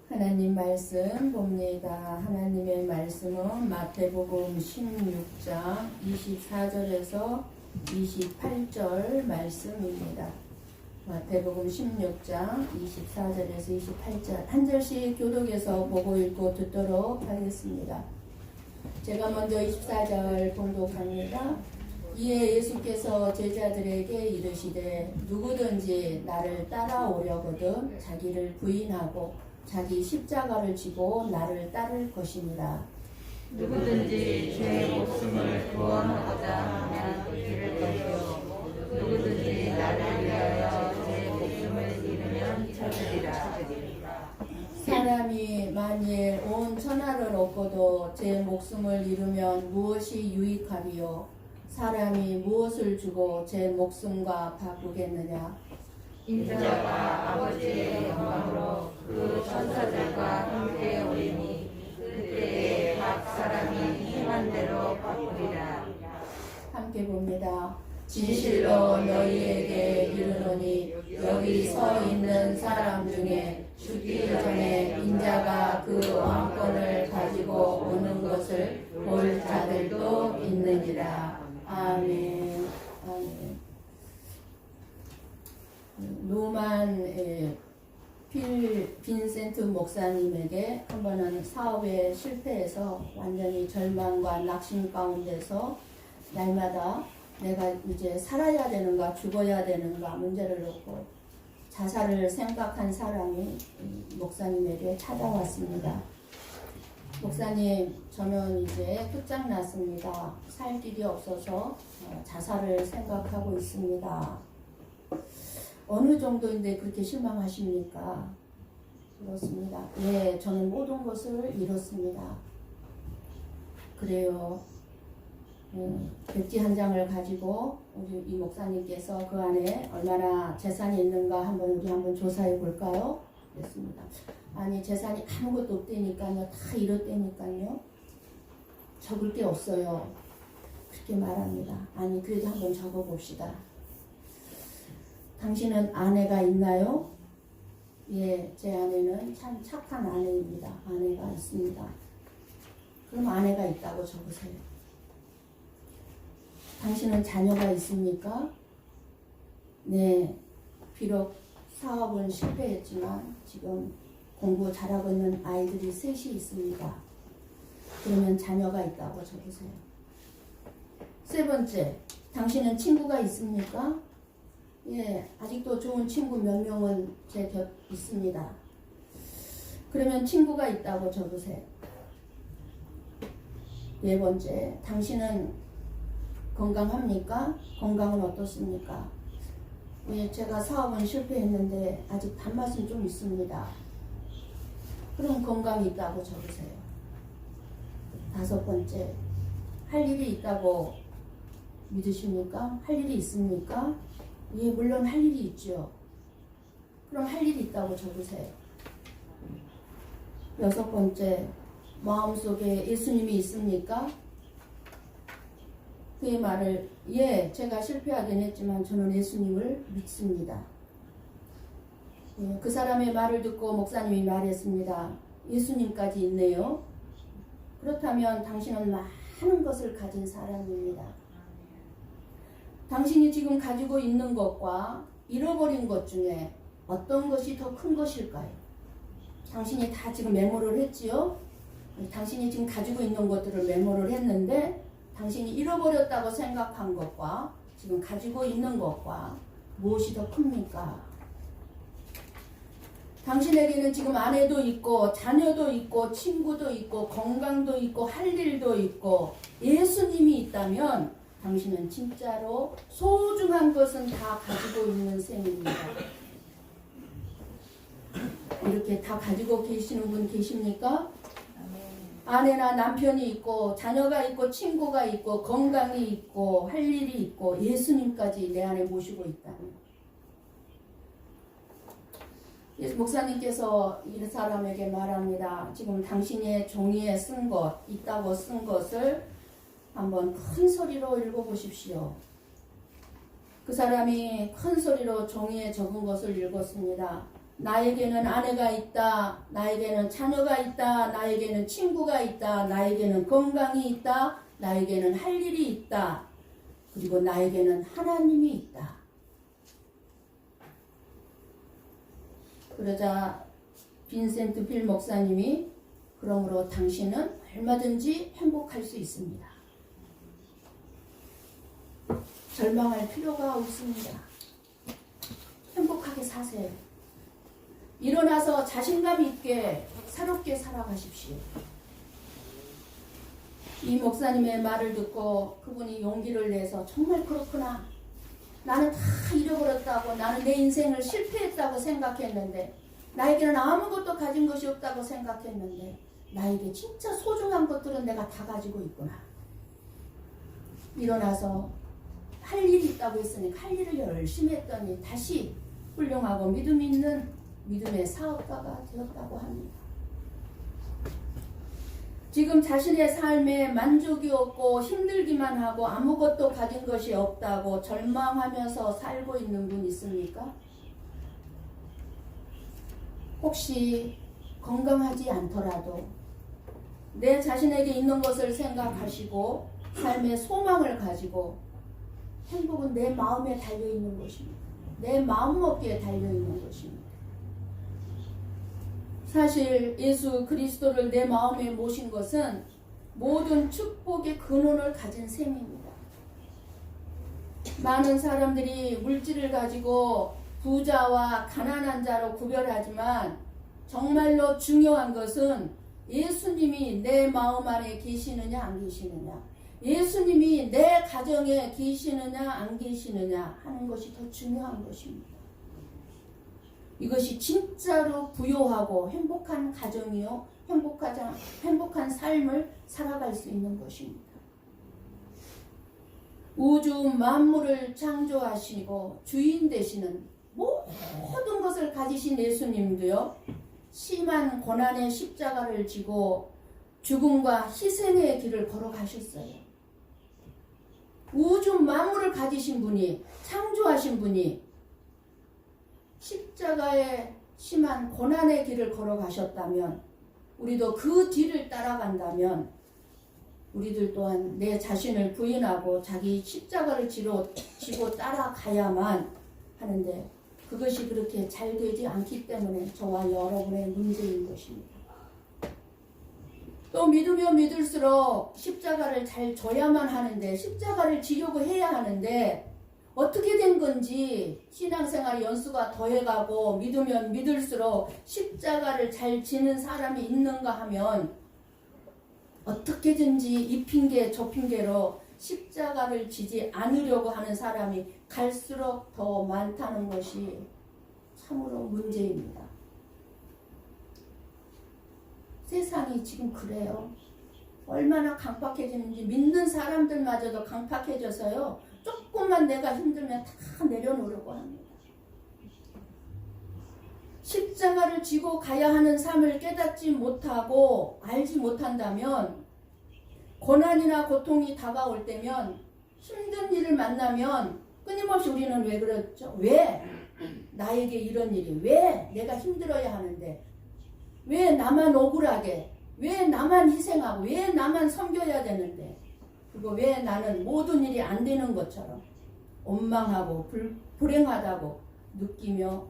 하나님 말씀 봅니다. 하나님의 말씀은 마태복음 16장 24절에서 28절 말씀입니다. 마태복음 16장 24절에서 28절 한 절씩 교독해서 보고 읽고 듣도록 하겠습니다. 제가 먼저 24절 봉독합니다. 이에 예수께서 제자들에게 이르시되 누구든지 나를 따라오려거든 자기를 부인하고 자기 십자가를 지고 나를 따를 것입니다. 누구든지 제 목숨을 구원하고자 하면 잃을 것이요 누구든지 나를 위하여 제 목숨을 잃으면 찾으리라. 사람이 만일 온 천하를 얻고도 제 목숨을 잃으면 무엇이 유익하리요? 사람이 무엇을 주고 제 목숨과 바꾸겠느냐? 인자가 아버지의 영광으로 그 천사들과 함께 오리니 그때에 각 사람이 행한 대로 바꾸리라. 함께 봅니다. 진실로 너희에게 이르노니 여기 서 있는 사람 중에 죽기 전에 인자가 그 왕권을 가지고 오는 것을 볼 자들도 있느니라. 아멘. 아멘. 노만 빈센트 목사님에게 한 번은 사업에 실패해서 완전히 절망과 낙심 가운데서 날마다 내가 이제 살아야 되는가 죽어야 되는가 문제를 놓고 자살을 생각한 사람이 목사님에게 찾아왔습니다. 목사님, 저는 이제 끝장났습니다. 살 길이 없어서 자살을 생각하고 있습니다. 어느 정도인데 그렇게 실망하십니까? 그렇습니다. 예, 저는 모든 것을 잃었습니다. 그래요. 백지 한 장을 가지고 우리 이 목사님께서 그 안에 얼마나 재산이 있는가 우리 한번 조사해 볼까요? 그랬습니다. 아니, 재산이 아무것도 없다니까요. 다 잃었다니까요. 적을 게 없어요. 그렇게 말합니다. 아니, 그래도 한번 적어 봅시다. 당신은 아내가 있나요? 예, 제 아내는 참 착한 아내입니다. 아내가 있습니다. 그럼 아내가 있다고 적으세요. 당신은 자녀가 있습니까? 네, 비록 사업은 실패했지만 지금 공부 잘하고 있는 아이들이 셋이 있습니다. 그러면 자녀가 있다고 적으세요. 세 번째, 당신은 친구가 있습니까? 예, 아직도 좋은 친구 몇 명은 제 곁 있습니다. 그러면 친구가 있다고 적으세요. 네 번째, 당신은 건강합니까? 건강은 어떻습니까? 예, 제가 사업은 실패했는데 아직 단맛은 좀 있습니다. 그럼 건강이 있다고 적으세요. 다섯 번째, 할 일이 있다고 믿으십니까? 할 일이 있습니까? 예, 물론 할 일이 있죠. 그럼 할 일이 있다고 적으세요. 여섯 번째, 마음속에 예수님이 있습니까? 그의 말을, 예, 제가 실패하긴 했지만 저는 예수님을 믿습니다. 예, 그 사람의 말을 듣고 목사님이 말했습니다. 예수님까지 있네요. 그렇다면 당신은 많은 것을 가진 사람입니다. 당신이 지금 가지고 있는 것과 잃어버린 것 중에 어떤 것이 더 큰 것일까요? 당신이 다 지금 메모를 했지요? 당신이 지금 가지고 있는 것들을 메모를 했는데 당신이 잃어버렸다고 생각한 것과 지금 가지고 있는 것과 무엇이 더 큽니까? 당신에게는 지금 아내도 있고 자녀도 있고 친구도 있고 건강도 있고 할 일도 있고 예수님이 있다면 당신은 진짜로 소중한 것은 다 가지고 있는 셈입니다. 이렇게 다 가지고 계시는 분 계십니까? 아내나 남편이 있고 자녀가 있고 친구가 있고 건강이 있고 할 일이 있고 예수님까지 내 안에 모시고 있다면 목사님께서 이 사람에게 말합니다. 지금 당신의 종이에 쓴 것 있다고 쓴 것을 한번 큰 소리로 읽어보십시오. 그 사람이 큰 소리로 종이에 적은 것을 읽었습니다. 나에게는 아내가 있다. 나에게는 자녀가 있다. 나에게는 친구가 있다. 나에게는 건강이 있다. 나에게는 할 일이 있다. 그리고 나에게는 하나님이 있다. 그러자 빈센트 빌 목사님이 그러므로 당신은 얼마든지 행복할 수 있습니다. 절망할 필요가 없습니다. 행복하게 사세요. 일어나서 자신감 있게 새롭게 살아가십시오. 이 목사님의 말을 듣고 그분이 용기를 내서 정말 그렇구나. 나는 다 잃어버렸다고, 나는 내 인생을 실패했다고 생각했는데, 나에게는 아무것도 가진 것이 없다고 생각했는데, 나에게 진짜 소중한 것들은 내가 다 가지고 있구나. 일어나서 할 일이 있다고 했으니까 할 일을 열심히 했더니 다시 훌륭하고 믿음 있는 믿음의 사업가가 되었다고 합니다. 지금 자신의 삶에 만족이 없고 힘들기만 하고 아무것도 가진 것이 없다고 절망하면서 살고 있는 분 있습니까? 혹시 건강하지 않더라도 내 자신에게 있는 것을 생각하시고 삶의 소망을 가지고 행복은 내 마음에 달려있는 것입니다. 내 마음먹기에 달려있는 것입니다. 사실 예수 그리스도를 내 마음에 모신 것은 모든 축복의 근원을 가진 셈입니다. 많은 사람들이 물질을 가지고 부자와 가난한 자로 구별하지만 정말로 중요한 것은 예수님이 내 마음 안에 계시느냐 안 계시느냐, 예수님이 내 가정에 계시느냐 안 계시느냐 하는 것이 더 중요한 것입니다. 이것이 진짜로 부요하고 행복한 가정이요, 행복한 삶을 살아갈 수 있는 것입니다. 우주 만물을 창조하시고 주인 되시는 모든 것을 가지신 예수님도요, 심한 고난의 십자가를 지고 죽음과 희생의 길을 걸어가셨어요. 우주 만물을 가지신 분이, 창조하신 분이 십자가의 심한 고난의 길을 걸어가셨다면, 우리도 그 뒤를 따라간다면 우리들 또한 내 자신을 부인하고 자기 십자가를 지고 따라가야만 하는데, 그것이 그렇게 잘 되지 않기 때문에 저와 여러분의 문제인 것입니다. 또 믿으면 믿을수록 십자가를 잘 져야만 하는데, 십자가를 지려고 해야 하는데 어떻게 된 건지 신앙생활 연수가 더해가고 믿으면 믿을수록 십자가를 잘 지는 사람이 있는가 하면 어떻게든지 이 핑계 저 핑계로 십자가를 지지 않으려고 하는 사람이 갈수록 더 많다는 것이 참으로 문제입니다. 세상이 지금 그래요. 얼마나 강팍해지는지, 믿는 사람들마저도 강팍해져서요, 조금만 내가 힘들면 다 내려놓으려고 합니다. 십자가를 지고 가야 하는 삶을 깨닫지 못하고 알지 못한다면, 고난이나 고통이 다가올 때면, 힘든 일을 만나면 끊임없이 우리는 왜 그랬죠? 왜 나에게 이런 일이, 왜 내가 힘들어야 하는데, 왜 나만 억울하게, 왜 나만 희생하고, 왜 나만 섬겨야 되는데, 그리고 왜 나는 모든 일이 안 되는 것처럼 원망하고 불행하다고 느끼며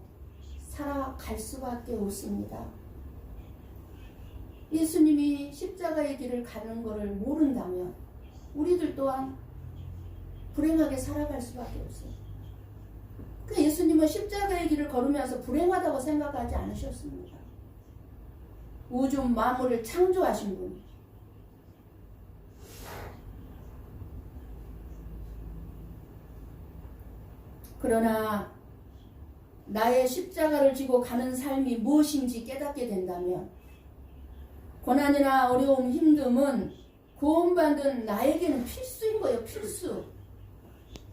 살아갈 수밖에 없습니다. 예수님이 십자가의 길을 가는 것을 모른다면 우리들 또한 불행하게 살아갈 수밖에 없어요. 그 예수님은 십자가의 길을 걸으면서 불행하다고 생각하지 않으셨습니다. 우주 만물을 창조하신 분이, 그러나 나의 십자가를 지고 가는 삶이 무엇인지 깨닫게 된다면, 고난이나 어려움, 힘듦은 구원받은 나에게는 필수인 거예요. 필수.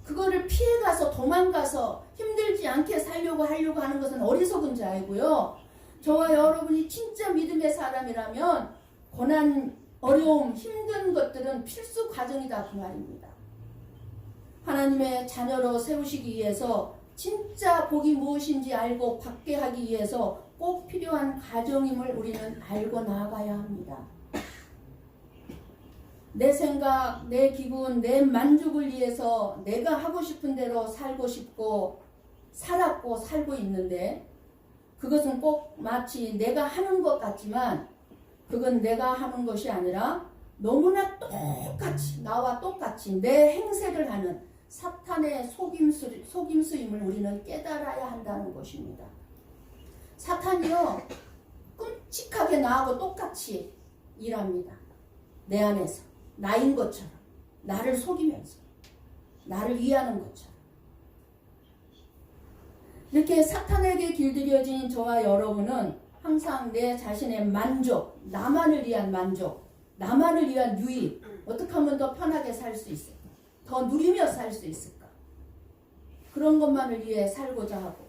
그거를 피해가서 도망가서 힘들지 않게 살려고 하려고 하는 것은 어리석은 자이고요. 저와 여러분이 진짜 믿음의 사람이라면 고난, 어려움, 힘든 것들은 필수 과정이다 그 말입니다. 하나님의 자녀로 세우시기 위해서 진짜 복이 무엇인지 알고 받게 하기 위해서 꼭 필요한 과정임을 우리는 알고 나아가야 합니다. 내 생각, 내 기분, 내 만족을 위해서 내가 하고 싶은 대로 살고 싶고 살았고 살고 있는데 그것은 꼭 마치 내가 하는 것 같지만 그건 내가 하는 것이 아니라 너무나 똑같이 나와 똑같이 내 행세를 하는 사탄의 속임수임을 우리는 깨달아야 한다는 것입니다. 사탄이요 끔찍하게 나하고 똑같이 일합니다. 내 안에서 나인 것처럼 나를 속이면서 나를 위하는 것처럼 이렇게 사탄에게 길들여진 저와 여러분은 항상 내 자신의 만족, 나만을 위한 만족, 나만을 위한 유익, 어떻게 하면 더 편하게 살 수 있을까? 더 누리며 살 수 있을까? 그런 것만을 위해 살고자 하고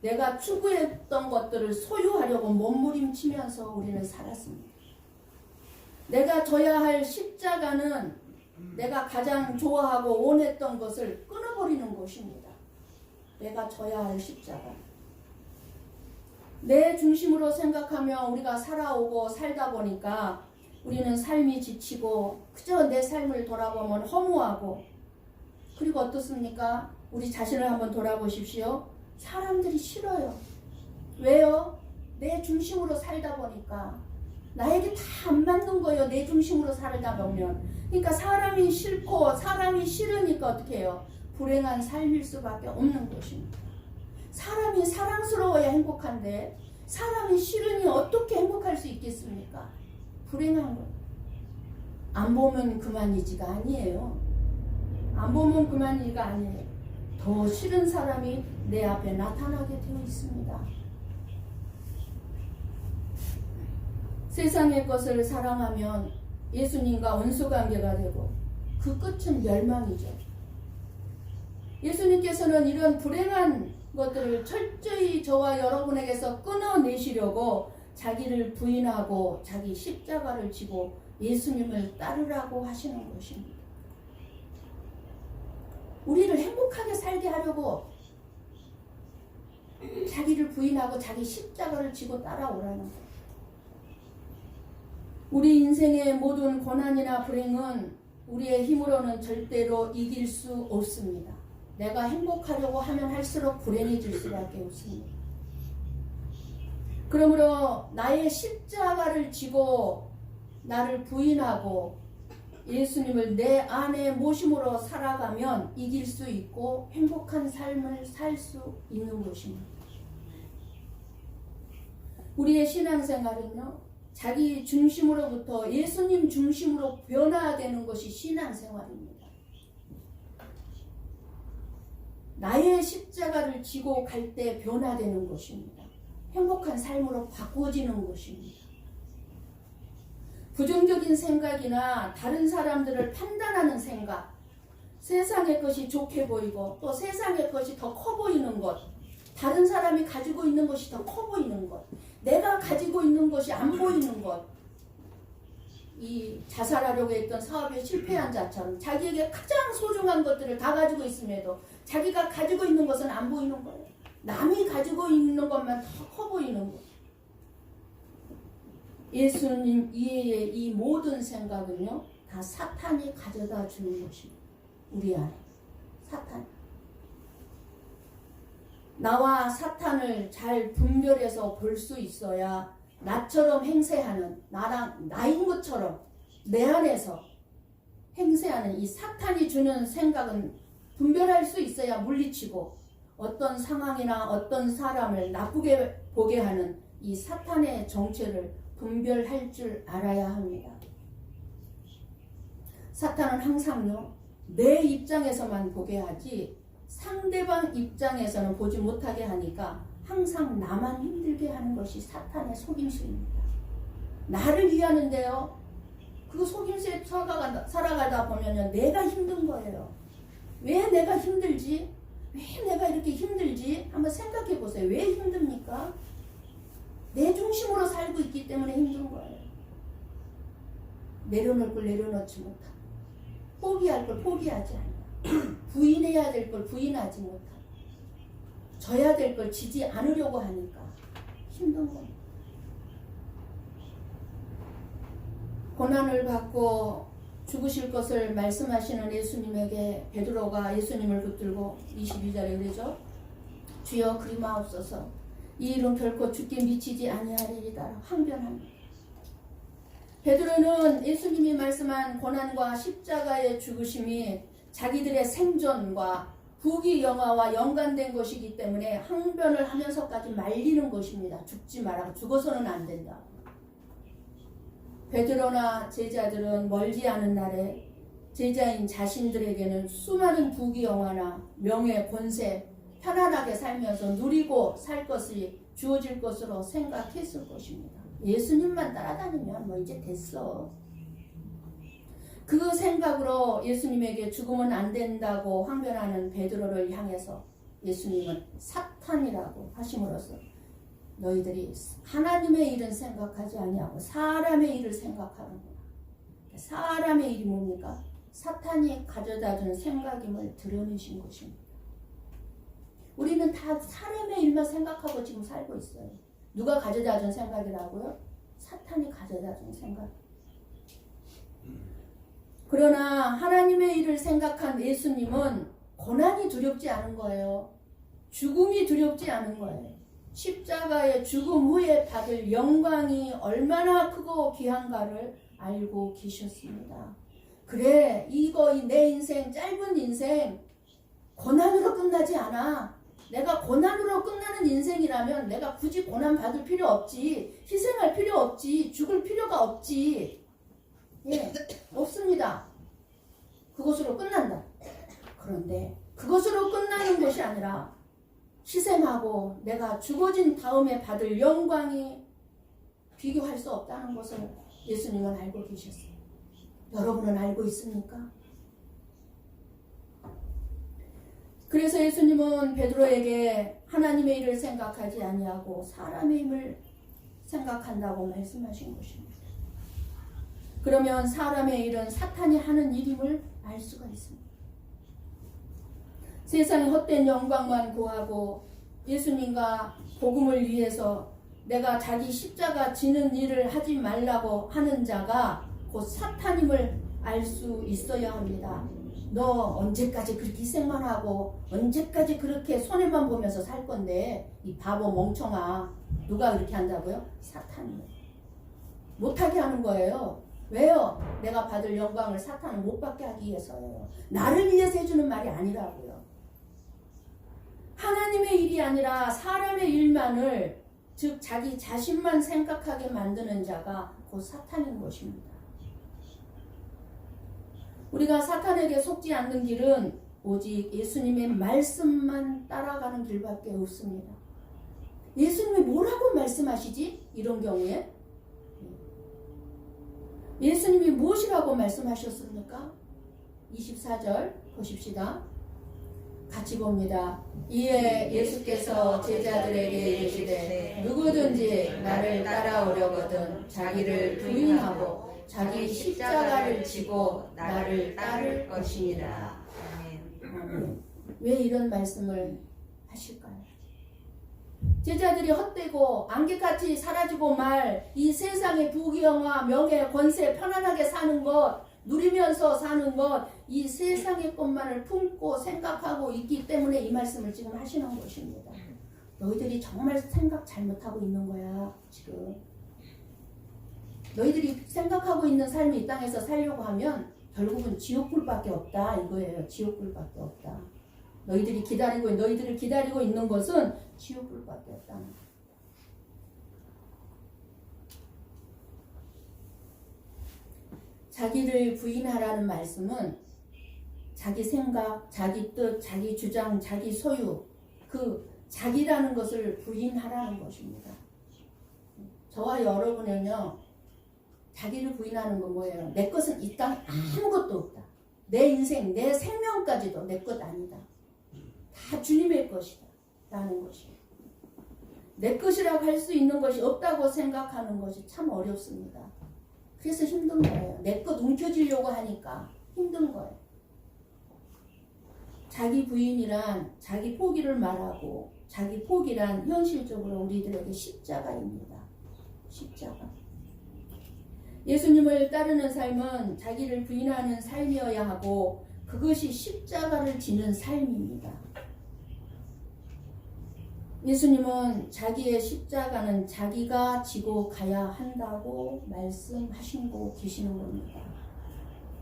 내가 추구했던 것들을 소유하려고 몸부림치면서 우리는 살았습니다. 내가 져야 할 십자가는 내가 가장 좋아하고 원했던 것을 끊어버리는 것입니다. 내가 져야 할 십자가. 내 중심으로 생각하며 우리가 살아오고 살다 보니까 우리는 삶이 지치고 그저 내 삶을 돌아보면 허무하고 그리고 어떻습니까? 우리 자신을 한번 돌아보십시오. 사람들이 싫어요. 왜요? 내 중심으로 살다 보니까 나에게 다 안 맞는 거예요. 내 중심으로 살다 보면. 그러니까 사람이 싫고 사람이 싫으니까 어떻게 해요? 불행한 삶일 수밖에 없는 것입니다. 사람이 사랑스러워야 행복한데 사람이 싫으니 어떻게 행복할 수 있겠습니까? 불행한 거. 안 보면 그만이지가 아니에요. 안 보면 그만이지가 아니에요. 더 싫은 사람이 내 앞에 나타나게 되어 있습니다. 세상의 것을 사랑하면 예수님과 원수관계가 되고 그 끝은 멸망이죠. 예수님께서는 이런 불행한 것들을 철저히 저와 여러분에게서 끊어내시려고 자기를 부인하고 자기 십자가를 지고 예수님을 따르라고 하시는 것입니다. 우리를 행복하게 살게 하려고 자기를 부인하고 자기 십자가를 지고 따라오라는 거예요. 우리 인생의 모든 고난이나 불행은 우리의 힘으로는 절대로 이길 수 없습니다. 내가 행복하려고 하면 할수록 불행해질 수밖에 없습니다. 그러므로 나의 십자가를 지고 나를 부인하고 예수님을 내 안에 모심으로 살아가면 이길 수 있고 행복한 삶을 살 수 있는 것입니다. 우리의 신앙생활은요, 자기 중심으로부터 예수님 중심으로 변화되는 것이 신앙생활입니다. 나의 십자가를 지고 갈 때 변화되는 것입니다. 행복한 삶으로 바꾸어지는 것입니다. 부정적인 생각이나 다른 사람들을 판단하는 생각, 세상의 것이 좋게 보이고 또 세상의 것이 더 커 보이는 것, 다른 사람이 가지고 있는 것이 더 커 보이는 것, 내가 가지고 있는 것이 안 보이는 것, 이 자살하려고 했던 사업에 실패한 자처럼 자기에게 가장 소중한 것들을 다 가지고 있음에도 자기가 가지고 있는 것은 안 보이는 거예요. 남이 가지고 있는 것만 더 커 보이는 것. 예수님 이외의 이 모든 생각은요, 다 사탄이 가져다 주는 것입니다. 우리 안에 사탄. 나와 사탄을 잘 분별해서 볼 수 있어야 나처럼 행세하는, 나인 것처럼 내 안에서 행세하는 이 사탄이 주는 생각은 분별할 수 있어야 물리치고 어떤 상황이나 어떤 사람을 나쁘게 보게 하는 이 사탄의 정체를 분별할 줄 알아야 합니다. 사탄은 항상요, 내 입장에서만 보게 하지 상대방 입장에서는 보지 못하게 하니까 항상 나만 힘들게 하는 것이 사탄의 속임수입니다. 나를 위하는데요, 그 속임수에 살아가다 보면 내가 힘든 거예요. 왜 내가 힘들지? 왜 내가 이렇게 힘들지? 한번 생각해 보세요. 왜 힘듭니까? 내 중심으로 살고 있기 때문에 힘든 거예요. 내려놓을 걸 내려놓지 못하고, 포기할 걸 포기하지 않아. 부인해야 될 걸 부인하지 못하고, 져야 될 걸 지지 않으려고 하니까 힘든 겁니다. 고난을 받고 죽으실 것을 말씀하시는 예수님에게 베드로가 예수님을 붙들고 22절에 그러죠. 주여 그리마옵소서 이 일은 결코 죽게 미치지 아니하리이다 항변합니다. 베드로는 예수님이 말씀한 고난과 십자가의 죽으심이 자기들의 생존과 부귀영화와 연관된 것이기 때문에 항변을 하면서까지 말리는 것입니다. 죽지 말라고. 죽어서는 안 된다. 베드로나 제자들은 멀지 않은 날에 제자인 자신들에게는 수많은 부귀영화나 명예, 권세, 편안하게 살면서 누리고 살 것이 주어질 것으로 생각했을 것입니다. 예수님만 따라다니면 뭐 이제 됐어. 그 생각으로 예수님에게 죽으면 안 된다고 항변하는 베드로를 향해서 예수님은 사탄이라고 하심으로써 너희들이 하나님의 일은 생각하지 아니하고 사람의 일을 생각하는구나. 사람의 일이 뭡니까? 사탄이 가져다준 생각임을 드러내신 것입니다. 우리는 다 사람의 일만 생각하고 지금 살고 있어요. 누가 가져다준 생각이라고요? 사탄이 가져다준 생각. 그러나 하나님의 일을 생각한 예수님은 고난이 두렵지 않은 거예요. 죽음이 두렵지 않은 거예요. 십자가의 죽음 후에 받을 영광이 얼마나 크고 귀한가를 알고 계셨습니다. 그래, 이거 내 인생, 짧은 인생 고난으로 끝나지 않아. 내가 고난으로 끝나는 인생이라면 내가 굳이 고난 받을 필요 없지. 희생할 필요 없지. 죽을 필요가 없지. 예, 없습니다. 그것으로 끝난다. 그런데 그것으로 끝나는 것이 아니라 희생하고 내가 죽어진 다음에 받을 영광이 비교할 수 없다는 것을 예수님은 알고 계셨어요. 여러분은 알고 있습니까? 그래서 예수님은 베드로에게 하나님의 일을 생각하지 아니하고 사람의 힘을 생각한다고 말씀하신 것입니다. 그러면 사람의 일은 사탄이 하는 일임을 알 수가 있습니다. 세상의 헛된 영광만 구하고 예수님과 복음을 위해서 내가 자기 십자가 지는 일을 하지 말라고 하는 자가 곧 사탄임을 알 수 있어야 합니다. 너 언제까지 그렇게 희생만 하고 언제까지 그렇게 손해만 보면서 살 건데 이 바보 멍청아. 누가 그렇게 한다고요? 사탄이에요. 못하게 하는 거예요. 왜요? 내가 받을 영광을 사탄은 못 받게 하기 위해서예요. 나를 위해서 해주는 말이 아니라고요. 하나님의 일이 아니라 사람의 일만을, 즉 자기 자신만 생각하게 만드는 자가 곧 사탄인 것입니다. 우리가 사탄에게 속지 않는 길은 오직 예수님의 말씀만 따라가는 길밖에 없습니다. 예수님이 뭐라고 말씀하시지? 이런 경우에 예수님이 무엇이라고 말씀하셨습니까? 24절 보십시다. 같이 봅니다. 이에 예수께서 제자들에게 이르시되 누구든지 나를 따라오려거든 자기를 부인하고 자기 십자가를 지고 나를 따를 것이니라. 아멘. 왜 이런 말씀을 하실까요? 제자들이 헛되고 안개같이 사라지고 말 이 세상의 부귀영화, 명예, 권세, 편안하게 사는 것, 누리면서 사는 것, 이 세상의 것만을 품고 생각하고 있기 때문에 이 말씀을 지금 하시는 것입니다. 너희들이 정말 생각 잘못하고 있는 거야. 지금 너희들이 생각하고 있는 삶이 이 땅에서 살려고 하면 결국은 지옥불밖에 없다 이거예요. 지옥불밖에 없다. 너희들을 기다리고 있는 것은 지옥불밖에 없다는 거예요. 자기를 부인하라는 말씀은 자기 생각, 자기 뜻, 자기 주장, 자기 소유, 그 자기라는 것을 부인하라는 것입니다. 저와 여러분은요, 자기를 부인하는 건 뭐예요? 내 것은 이 땅에 아무것도 없다. 내 인생, 내 생명까지도 내 것 아니다. 다 주님의 것이다. 라는 것이에요. 내 것이라고 할 수 있는 것이 없다고 생각하는 것이 참 어렵습니다. 그래서 힘든 거예요. 내 것 움켜쥐려고 하니까 힘든 거예요. 자기 부인이란 자기 포기를 말하고 자기 포기란 현실적으로 우리들에게 십자가입니다. 십자가. 예수님을 따르는 삶은 자기를 부인하는 삶이어야 하고 그것이 십자가를 지는 삶입니다. 예수님은 자기의 십자가는 자기가 지고 가야 한다고 말씀하시고 계시는 겁니다.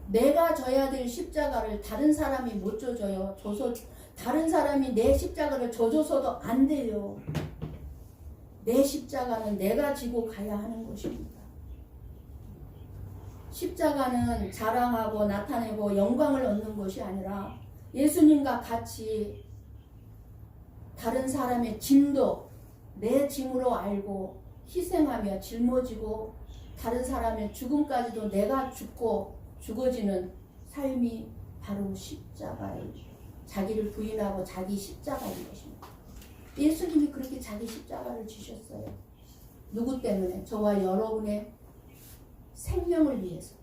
내가 져야 될 십자가를 다른 사람이 못 져줘요. 다른 사람이 내 십자가를 져줘서도 안 돼요. 내 십자가는 내가 지고 가야 하는 것입니다. 십자가는 자랑하고 나타내고 영광을 얻는 것이 아니라 예수님과 같이 다른 사람의 짐도 내 짐으로 알고 희생하며 짊어지고 다른 사람의 죽음까지도 내가 죽고 죽어지는 삶이 바로 십자가예요. 자기를 부인하고 자기 십자가인 것입니다. 예수님이 그렇게 자기 십자가를 지셨어요. 누구 때문에? 저와 여러분의 생명을 위해서.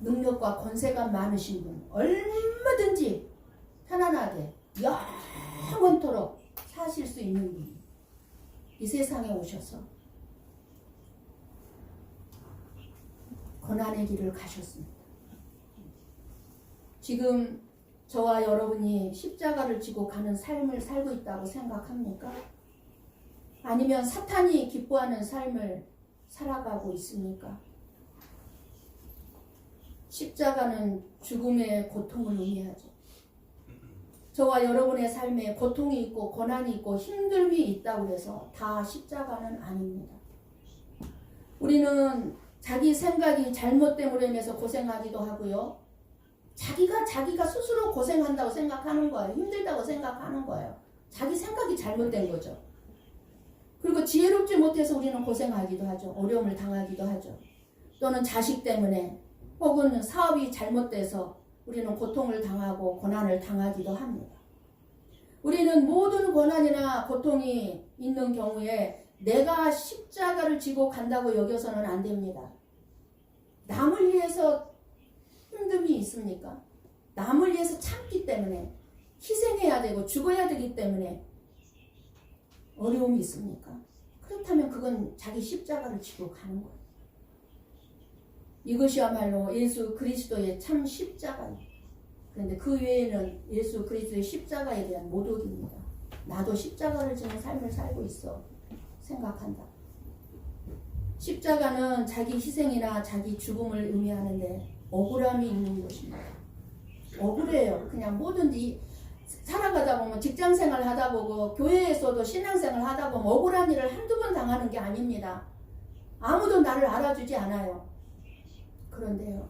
능력과 권세가 많으신 분, 얼마든지 편안하게 영원토록 사실 수 있는 분이 이 세상에 오셔서 고난의 길을 가셨습니다. 지금 저와 여러분이 십자가를 지고 가는 삶을 살고 있다고 생각합니까? 아니면 사탄이 기뻐하는 삶을 살아가고 있습니까? 십자가는 죽음의 고통을 의미하죠. 저와 여러분의 삶에 고통이 있고 고난이 있고 힘듦이 있다고 해서 다 십자가는 아닙니다. 우리는 자기 생각이 잘못됨으로 인해서 고생하기도 하고요. 자기가 스스로 고생한다고 생각하는 거예요. 힘들다고 생각하는 거예요. 자기 생각이 잘못된 거죠. 그리고 지혜롭지 못해서 우리는 고생하기도 하죠. 어려움을 당하기도 하죠. 또는 자식 때문에 혹은 사업이 잘못돼서 우리는 고통을 당하고 고난을 당하기도 합니다. 우리는 모든 고난이나 고통이 있는 경우에 내가 십자가를 지고 간다고 여겨서는 안 됩니다. 남을 위해서 힘듦이 있습니까? 남을 위해서 참기 때문에 희생해야 되고 죽어야 되기 때문에 어려움이 있습니까? 그렇다면 그건 자기 십자가를 지고 가는 거예요. 이것이야말로 예수 그리스도의 참 십자가입니다. 그런데 그 외에는 예수 그리스도의 십자가에 대한 모독입니다. 나도 십자가를 지는 삶을 살고 있어 생각한다. 십자가는 자기 희생이나 자기 죽음을 의미하는데 억울함이 있는 것입니다. 억울해요. 그냥 뭐든지 살아가다 보면 직장생활 하다 보고 교회에서도 신앙생활 하다 보면 억울한 일을 한두 번 당하는 게 아닙니다. 아무도 나를 알아주지 않아요. 그런데요,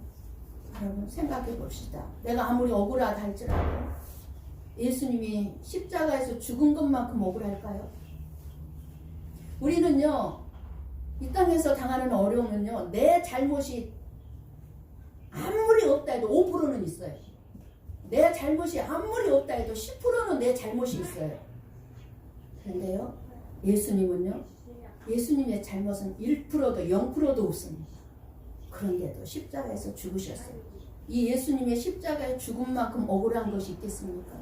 여러분 생각해 봅시다. 내가 아무리 억울하다 할지라도 예수님이 십자가에서 죽은 것만큼 억울할까요? 우리는요, 이 땅에서 당하는 어려움은요, 내 잘못이 아무리 없다 해도 5%는 있어요. 내 잘못이 아무리 없다 해도 10%는 내 잘못이 있어요. 그런데요, 예수님은요, 예수님의 잘못은 1%도 0%도 없습니다. 그런데도 십자가에서 죽으셨어요. 이 예수님의 십자가의 죽음만큼 억울한 것이 있겠습니까?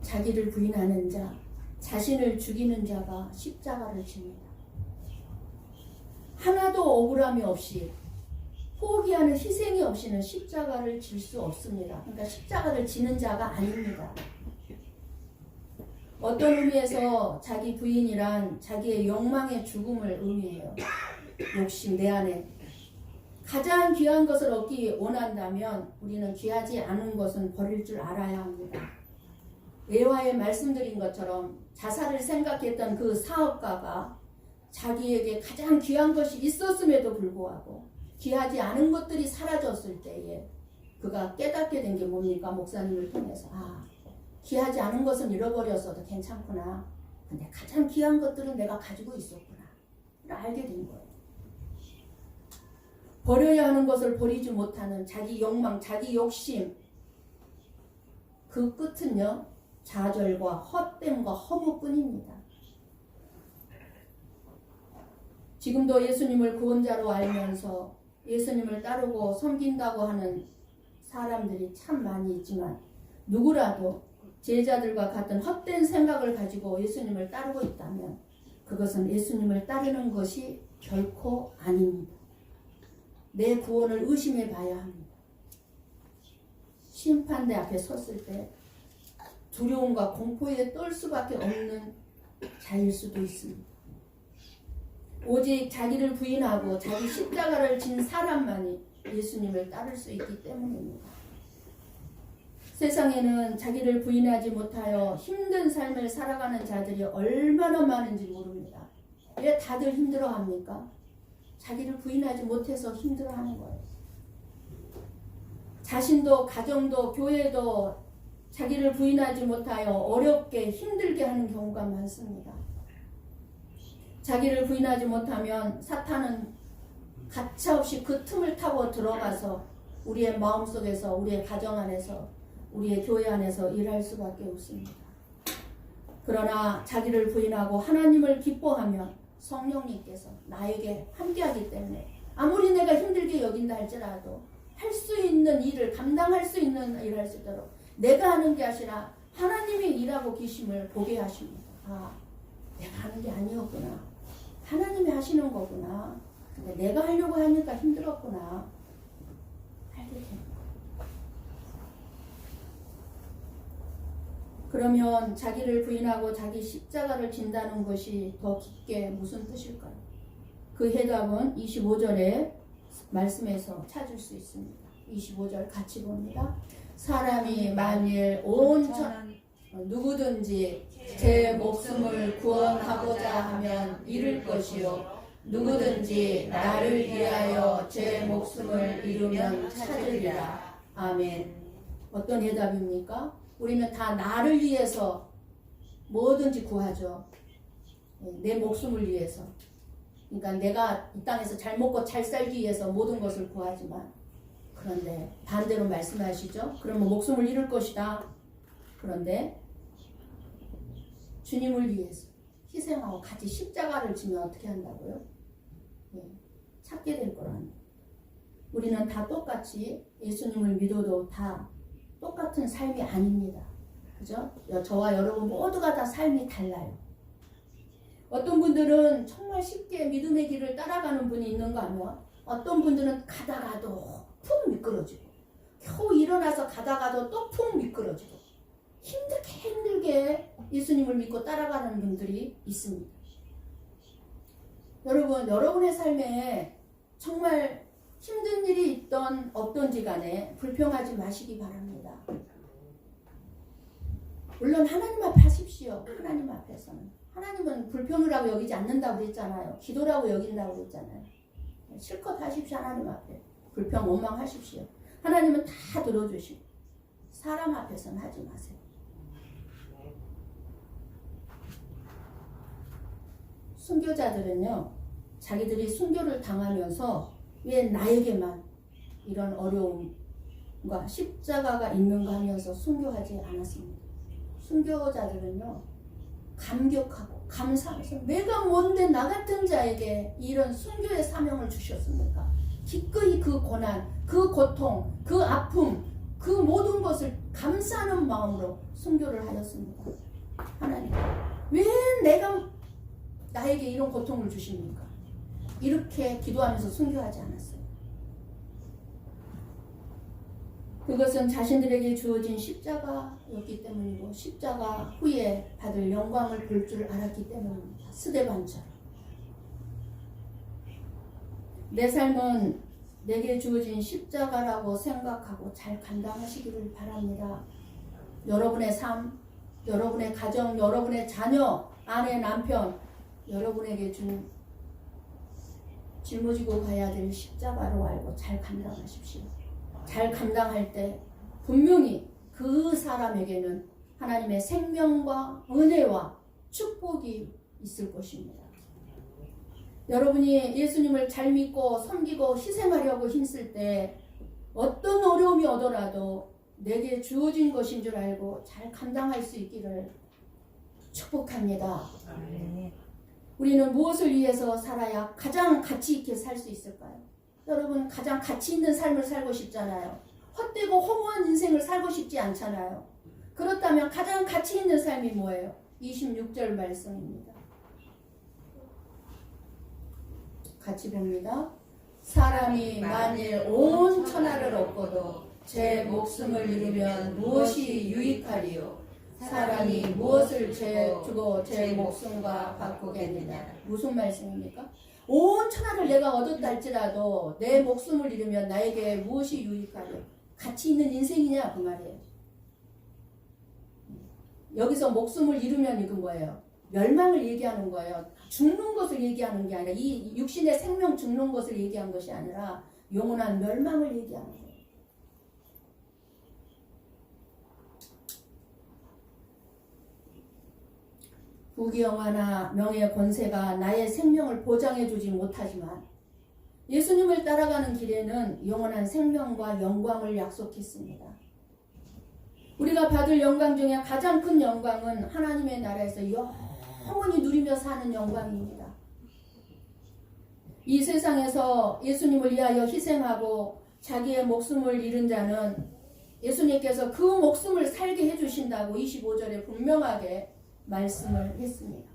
자기를 부인하는 자, 자신을 죽이는 자가 십자가를 집니다. 하나도 억울함이 없이 포기하는 희생이 없이는 십자가를 질 수 없습니다. 그러니까 십자가를 지는 자가 아닙니다. 어떤 의미에서 자기 부인이란 자기의 욕망의 죽음을 의미해요. 욕심 내 안에 가장 귀한 것을 얻기 원한다면 우리는 귀하지 않은 것은 버릴 줄 알아야 합니다. 예화에 말씀드린 것처럼 자살을 생각했던 그 사업가가 자기에게 가장 귀한 것이 있었음에도 불구하고 귀하지 않은 것들이 사라졌을 때에 그가 깨닫게 된 게 뭡니까? 목사님을 통해서 귀하지 않은 것은 잃어버렸어도 괜찮구나. 근데 가장 귀한 것들은 내가 가지고 있었구나. 알게 된 거예요. 버려야 하는 것을 버리지 못하는 자기 욕망, 자기 욕심. 그 끝은요, 좌절과 헛됨과 허무뿐입니다. 지금도 예수님을 구원자로 알면서 예수님을 따르고 섬긴다고 하는 사람들이 참 많이 있지만 누구라도 제자들과 같은 헛된 생각을 가지고 예수님을 따르고 있다면 그것은 예수님을 따르는 것이 결코 아닙니다. 내 구원을 의심해 봐야 합니다. 심판대 앞에 섰을 때 두려움과 공포에 떨 수밖에 없는 자일 수도 있습니다. 오직 자기를 부인하고 자기 십자가를 진 사람만이 예수님을 따를 수 있기 때문입니다. 세상에는 자기를 부인하지 못하여 힘든 삶을 살아가는 자들이 얼마나 많은지 모릅니다. 왜 다들 힘들어합니까? 자기를 부인하지 못해서 힘들어하는 거예요. 자신도 가정도 교회도 자기를 부인하지 못하여 어렵게 힘들게 하는 경우가 많습니다. 자기를 부인하지 못하면 사탄은 가차없이 그 틈을 타고 들어가서 우리의 마음속에서 우리의 가정 안에서 우리의 교회 안에서 일할 수밖에 없습니다. 그러나 자기를 부인하고 하나님을 기뻐하면 성령님께서 나에게 함께하기 때문에 아무리 내가 힘들게 여긴다 할지라도 할 수 있는 일을 감당할 수 있는 일을 할 수 있도록 내가 하는 게 아니라 하나님이 일하고 계심을 보게 하십니다. 아, 내가 하는 게 아니었구나. 하나님이 하시는 거구나. 근데 내가 하려고 하니까 힘들었구나. 알게 됩니다. 그러면 자기를 부인하고 자기 십자가를 진다는 것이 더 깊게 무슨 뜻일까요? 그 해답은 25절의 말씀에서 찾을 수 있습니다. 25절 같이 봅니다. 사람이 만일 누구든지 제 목숨을 구원하고자 하면 잃을 것이요 누구든지 나를 위하여 제 목숨을 잃으면 찾으리라. 아멘. 어떤 해답입니까? 우리는 다 나를 위해서 뭐든지 구하죠. 내 목숨을 위해서. 그러니까 내가 이 땅에서 잘 먹고 잘 살기 위해서 모든 것을 구하지만 그런데 반대로 말씀하시죠. 그러면 목숨을 잃을 것이다. 그런데 주님을 위해서 희생하고 같이 십자가를 지면 어떻게 한다고요? 찾게 될 거라는. 우리는 다 똑같이 예수님을 믿어도 다 똑같은 삶이 아닙니다. 그죠? 저와 여러분 모두가 다 삶이 달라요. 어떤 분들은 정말 쉽게 믿음의 길을 따라가는 분이 있는가 하면 어떤 분들은 가다가도 푹 미끄러지고 겨우 일어나서 가다가도 또 푹 미끄러지고 힘들게 예수님을 믿고 따라가는 분들이 있습니다. 여러분, 여러분의 삶에 정말 힘든 일이 있던 어떤지 간에 불평하지 마시기 바랍니다. 물론 하나님 앞에 하십시오. 하나님 앞에서는. 하나님은 불평이라고 여기지 않는다고 그랬잖아요. 기도라고 여긴다고 그랬잖아요. 실컷 하십시오. 하나님 앞에. 불평, 원망하십시오. 하나님은 다 들어주시고 사람 앞에서는 하지 마세요. 순교자들은요. 자기들이 순교를 당하면서 왜 나에게만 이런 어려움과 십자가가 있는가 하면서 순교하지 않았습니다. 순교자들은요. 감격하고 감사해서 내가 뭔데 나 같은 자에게 이런 순교의 사명을 주셨습니까? 기꺼이 그 고난, 그 고통, 그 아픔, 그 모든 것을 감사하는 마음으로 순교를 하였습니다. 하나님, 왜 내가 나에게 이런 고통을 주십니까? 이렇게 기도하면서 순교하지 않았어요. 그것은 자신들에게 주어진 십자가였기 때문이고 십자가 후에 받을 영광을 볼 줄 알았기 때문입니다. 스데반처럼. 내 삶은 내게 주어진 십자가라고 생각하고 잘 감당하시기를 바랍니다. 여러분의 삶, 여러분의 가정, 여러분의 자녀, 아내, 남편, 여러분에게 준 짊어지고 가야 될 십자가로 알고 잘 감당하십시오. 잘 감당할 때 분명히 그 사람에게는 하나님의 생명과 은혜와 축복이 있을 것입니다. 여러분이 예수님을 잘 믿고 섬기고 희생하려고 힘쓸 때 어떤 어려움이 오더라도 내게 주어진 것인 줄 알고 잘 감당할 수 있기를 축복합니다. 우리는 무엇을 위해서 살아야 가장 가치 있게 살 수 있을까요? 여러분 가장 가치 있는 삶을 살고 싶잖아요. 헛되고 허무한 인생을 살고 싶지 않잖아요. 그렇다면 가장 가치 있는 삶이 뭐예요? 26절 말씀입니다. 같이 봅니다. 사람이 만일 온 천하를 얻고도 제 목숨을 잃으면 무엇이 유익하리요? 사람이 무엇을 주고 제 목숨과 바꾸겠느냐? 무슨 말씀입니까? 온 천하를 내가 얻었다 할지라도 내 목숨을 잃으면 나에게 무엇이 유익하리요? 가치 있는 인생이냐 그 말이에요. 여기서 목숨을 잃으면 이건 뭐예요? 멸망을 얘기하는 거예요. 죽는 것을 얘기하는 게 아니라 이 육신의 생명 죽는 것을 얘기한 것이 아니라 영원한 멸망을 얘기하는 거예요. 부귀영화나 명예 권세가 나의 생명을 보장해 주지 못하지만 예수님을 따라가는 길에는 영원한 생명과 영광을 약속했습니다. 우리가 받을 영광 중에 가장 큰 영광은 하나님의 나라에서 영원히 누리며 사는 영광입니다. 이 세상에서 예수님을 위하여 희생하고 자기의 목숨을 잃은 자는 예수님께서 그 목숨을 살게 해주신다고 25절에 분명하게 말씀을 했습니다.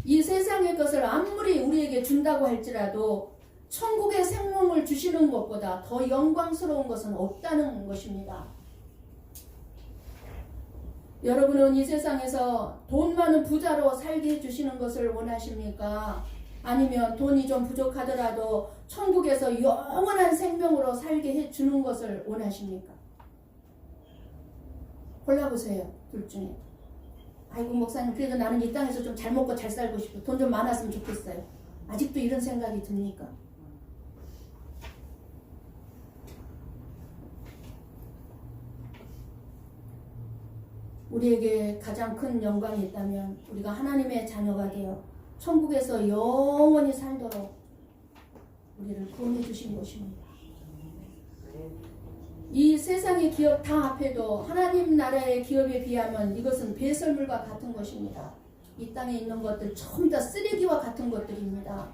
이 세상의 것을 아무리 우리에게 준다고 할지라도 천국의 생명을 주시는 것보다 더 영광스러운 것은 없다는 것입니다. 여러분은 이 세상에서 돈 많은 부자로 살게 해주시는 것을 원하십니까? 아니면 돈이 좀 부족하더라도 천국에서 영원한 생명으로 살게 해주는 것을 원하십니까? 골라보세요. 둘 중에. 아이고 목사님 그래도 나는 이 땅에서 좀 잘 먹고 잘 살고 싶어. 돈 좀 많았으면 좋겠어요. 아직도 이런 생각이 듭니까? 우리에게 가장 큰 영광이 있다면 우리가 하나님의 자녀가 되어 천국에서 영원히 살도록 우리를 구원해 주신 것입니다. 이 세상의 기업 다 합해도 하나님 나라의 기업에 비하면 이것은 배설물과 같은 것입니다. 이 땅에 있는 것들 전부 다 쓰레기와 같은 것들입니다.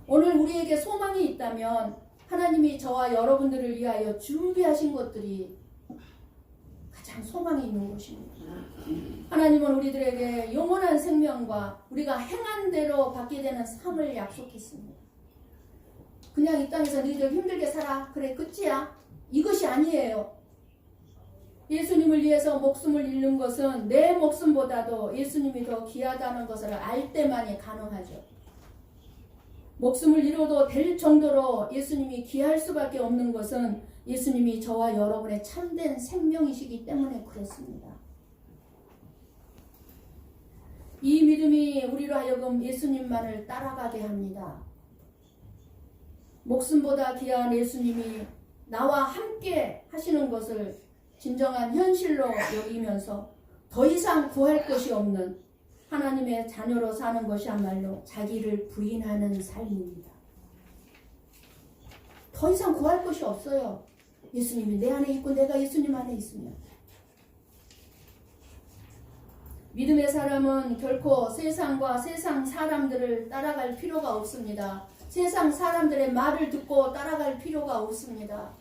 오늘 우리에게 소망이 있다면 하나님이 저와 여러분들을 위하여 준비하신 것들이 가장 소망이 있는 것입니다. 하나님은 우리들에게 영원한 생명과 우리가 행한 대로 받게 되는 상을 약속했습니다. 그냥 이 땅에서 너희들 힘들게 살아 그래 끝이야. 이것이 아니에요. 예수님을 위해서 목숨을 잃는 것은 내 목숨보다도 예수님이 더 귀하다는 것을 알 때만이 가능하죠. 목숨을 잃어도 될 정도로 예수님이 귀할 수밖에 없는 것은 예수님이 저와 여러분의 참된 생명이시기 때문에 그렇습니다. 이 믿음이 우리로 하여금 예수님만을 따라가게 합니다. 목숨보다 귀한 예수님이 나와 함께 하시는 것을 진정한 현실로 여기면서 더 이상 구할 것이 없는 하나님의 자녀로 사는 것이야말로 자기를 부인하는 삶입니다. 더 이상 구할 것이 없어요. 예수님이 내 안에 있고 내가 예수님 안에 있으면. 믿음의 사람은 결코 세상과 세상 사람들을 따라갈 필요가 없습니다. 세상 사람들의 말을 듣고 따라갈 필요가 없습니다.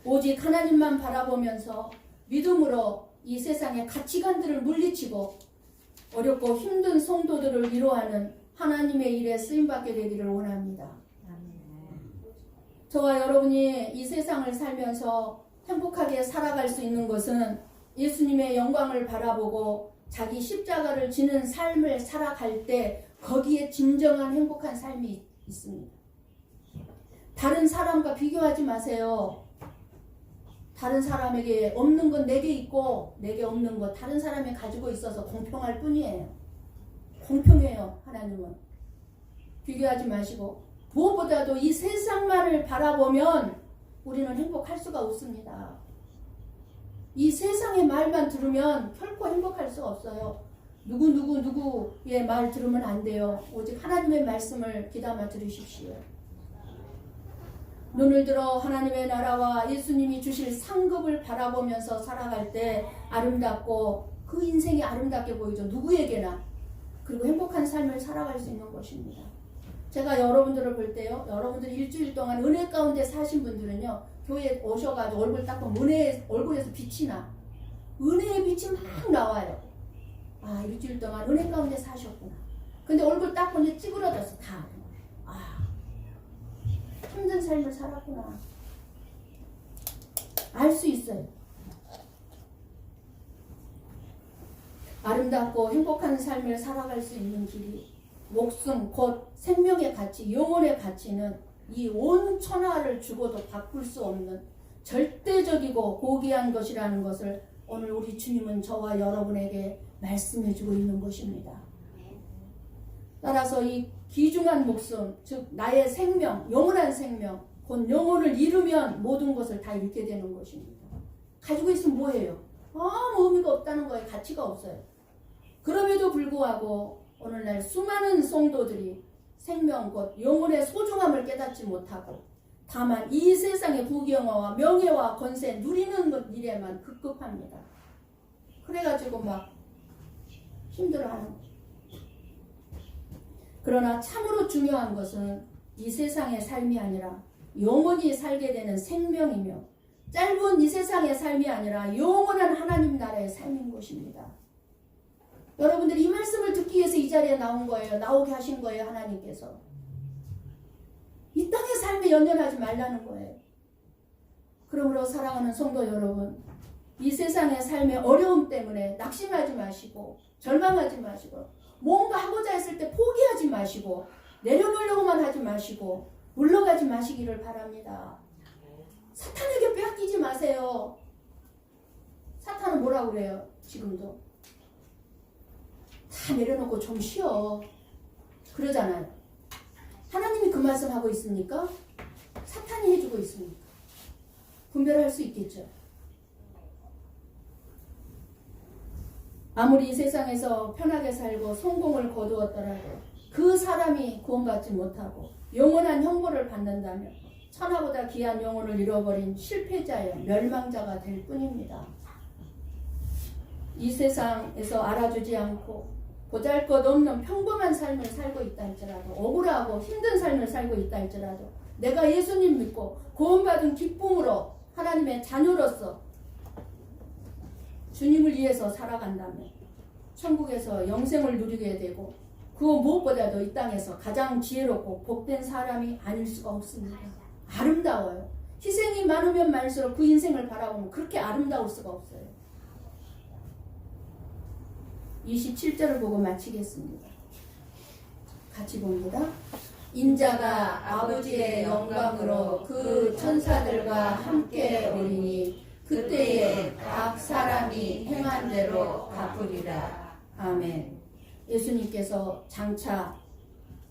오직 하나님만 바라보면서 믿음으로 이 세상의 가치관들을 물리치고 어렵고 힘든 성도들을 위로하는 하나님의 일에 쓰임받게 되기를 원합니다. 저와 여러분이 이 세상을 살면서 행복하게 살아갈 수 있는 것은 예수님의 영광을 바라보고 자기 십자가를 지는 삶을 살아갈 때 거기에 진정한 행복한 삶이 있습니다. 다른 사람과 비교하지 마세요. 다른 사람에게 없는 건 내게 있고 내게 없는 것 다른 사람이 가지고 있어서 공평할 뿐이에요. 공평해요. 하나님은. 비교하지 마시고 무엇보다도 이 세상만을 바라보면 우리는 행복할 수가 없습니다. 이 세상의 말만 들으면 결코 행복할 수가 없어요. 누구의 말 들으면 안 돼요. 오직 하나님의 말씀을 귀담아 들으십시오. 눈을 들어 하나님의 나라와 예수님이 주실 상급을 바라보면서 살아갈 때 아름답고 그 인생이 아름답게 보이죠. 누구에게나. 그리고 행복한 삶을 살아갈 수 있는 것입니다. 제가 여러분들을 볼 때요, 여러분들 일주일 동안 은혜 가운데 사신 분들은요, 교회에 오셔가지고 얼굴 딱 보면 얼굴에서 빛이 나. 은혜의 빛이 막 나와요. 아, 일주일 동안 은혜 가운데 사셨구나. 근데 얼굴 딱 보니 찌그러졌어, 다. 아, 힘든 삶을 살았구나. 알 수 있어요. 아름답고 행복한 삶을 살아갈 수 있는 길이, 목숨, 곧 생명의 가치, 영혼의 가치는 이 온 천하를 주고도 바꿀 수 없는 절대적이고 고귀한 것이라는 것을 오늘 우리 주님은 저와 여러분에게 말씀해주고 있는 것입니다. 따라서 이 귀중한 목숨, 즉 나의 생명, 영원한 생명, 곧 영혼을 잃으면 모든 것을 다 잃게 되는 것입니다. 가지고 있으면 뭐예요? 아무 의미가 없다는 거예요. 가치가 없어요. 그럼에도 불구하고 오늘날 수많은 성도들이 생명 곧 영혼의 소중함을 깨닫지 못하고 다만 이 세상의 부귀영화와 명예와 권세 누리는 것 일에만 급급합니다. 그래가지고 막 힘들어하는 거죠. 그러나 참으로 중요한 것은 이 세상의 삶이 아니라 영원히 살게 되는 생명이며 짧은 이 세상의 삶이 아니라 영원한 하나님 나라의 삶인 것입니다. 여러분들이 이 말씀을 듣기 위해서 이 자리에 나온 거예요. 나오게 하신 거예요. 하나님께서. 이 땅의 삶에 연연하지 말라는 거예요. 그러므로 사랑하는 성도 여러분, 이 세상의 삶의 어려움 때문에 낙심하지 마시고 절망하지 마시고 뭔가 하고자 했을 때 포기하지 마시고 내려놓으려고만 하지 마시고 물러가지 마시기를 바랍니다. 사탄에게 빼앗기지 마세요. 사탄은 뭐라고 그래요? 지금도 다 내려놓고 좀 쉬어 그러잖아요. 하나님이 그 말씀하고 있습니까? 사탄이 해주고 있습니까? 분별할 수 있겠죠. 아무리 이 세상에서 편하게 살고 성공을 거두었더라도 그 사람이 구원받지 못하고 영원한 형벌을 받는다면 천하보다 귀한 영혼을 잃어버린 실패자여 멸망자가 될 뿐입니다. 이 세상에서 알아주지 않고 보잘것없는 평범한 삶을 살고 있다 할지라도 억울하고 힘든 삶을 살고 있다 할지라도 내가 예수님 믿고 구원받은 기쁨으로 하나님의 자녀로서 주님을 위해서 살아간다면 천국에서 영생을 누리게 되고 그 무엇보다도 이 땅에서 가장 지혜롭고 복된 사람이 아닐 수가 없습니다. 아름다워요. 희생이 많으면 많을수록 그 인생을 바라보면 그렇게 아름다울 수가 없어요. 27절을 보고 마치겠습니다. 같이 봅니다. 인자가 아버지의 영광으로 그 천사들과 함께 오리니 그때에 각 사람이 행한 대로 갚으리라. 아멘. 예수님께서 장차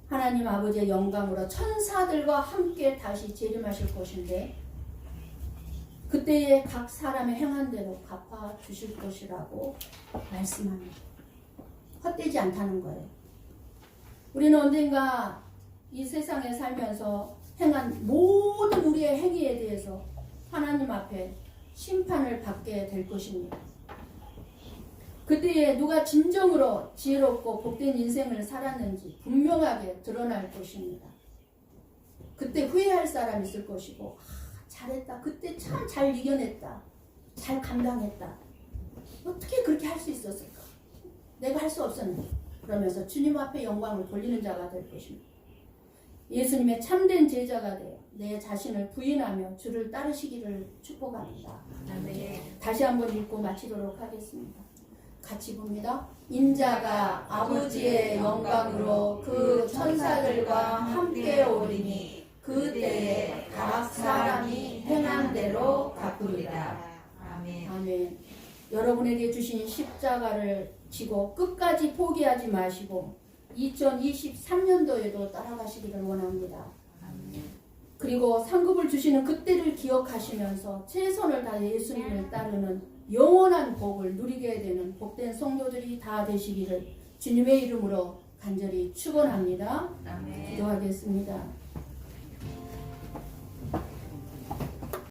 하나님 아버지의 영광으로 천사들과 함께 다시 재림하실 것인데 그때에 각 사람의 행한 대로 갚아 주실 것이라고 말씀합니다. 헛되지 않다는 거예요. 우리는 언젠가 이 세상에 살면서 행한 모든 우리의 행위에 대해서 하나님 앞에 심판을 받게 될 것입니다. 그때에 누가 진정으로 지혜롭고 복된 인생을 살았는지 분명하게 드러날 것입니다. 그때 후회할 사람이 있을 것이고 잘했다. 그때 참 잘 이겨냈다. 잘 감당했다. 어떻게 그렇게 할 수 있었을까? 내가 할 수 없었는데 그러면서 주님 앞에 영광을 돌리는 자가 될 것입니다. 예수님의 참된 제자가 되어 내 자신을 부인하며 주를 따르시기를 축복합니다. 다시 한번 읽고 마치도록 하겠습니다. 같이 봅니다. 인자가 아버지의 영광으로 그 천사들과 함께 오리니 그때에 각 사람이 행한 대로 갚으리라. 아멘. 아멘. 여러분에게 주신 십자가를 지고 끝까지 포기하지 마시고 2023년도에도 따라가시기를 원합니다. 그리고 상급을 주시는 그때를 기억하시면서 최선을 다해 예수님을 따르는 영원한 복을 누리게 되는 복된 성도들이 다 되시기를 주님의 이름으로 간절히 축원합니다. 아멘. 기도하겠습니다.